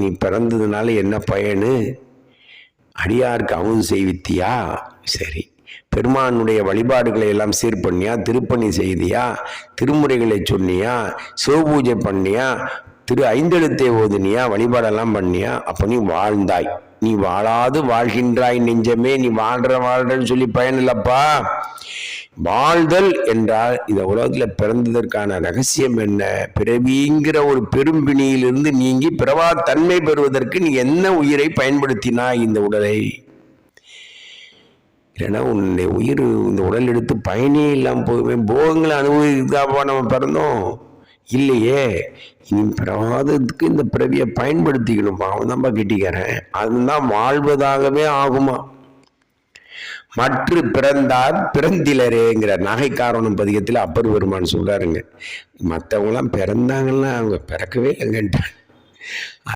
நீ பிறந்ததுனால என்ன பயனு? அடியாருக்கு அமுது செய்வித்தியா? சரி. பெருமானுடைய வழிபாடுகளை எல்லாம் சீர் பண்ணியா? திருப்பணி செய்தியா? திருமுறைகளை சொன்னியா? சிவபூஜை பண்ணியா? ஐந்தெழுத்தை ஓதுனியா? வழிபாடெல்லாம் பண்ணியா? அப்ப நீ வாழ்ந்தாய். நீ வாழாது வாழ்கின்றாய் நெஞ்சமே. நீ வாழ்றன்னு சொல்லி பயனில்லப்பா. வாழ்தல் என்றால் இந்த உலகத்துல பிறந்ததற்கான ரகசியம் என்ன? பிறவிங்கிற ஒரு பெரும்பிணியிலிருந்து நீங்கி பிறவா தன்மை பெறுவதற்கு நீ என்ன உயிரை பயன்படுத்தினாய் இந்த உடலை? இல்லைன்னா உன்னுடைய உயிர் இந்த உடல் எடுத்து பயனே இல்லாமல் போகுவேன். போகங்களை அனுபவிக்காப்பா நம்ம பிறந்தோம் இல்லையே. இனி பிறவாததுக்கு இந்த பிறவியை பயன்படுத்திக்கணும்ப்பா. அவன் தான்ப்பா கெட்டிக்கிறேன். அதுதான் வாழ்வதாகவே ஆகுமா. மற்ற பிறந்தார் பிறந்திலரேங்கிற நகைக்காரணம் பதிகத்தில் அப்பர் பெருமான் சொல்றாருங்க. மற்றவங்களாம் பிறந்தாங்கன்னா அவங்க பிறக்கவே இல்லைங்கன்ட்டாங்க.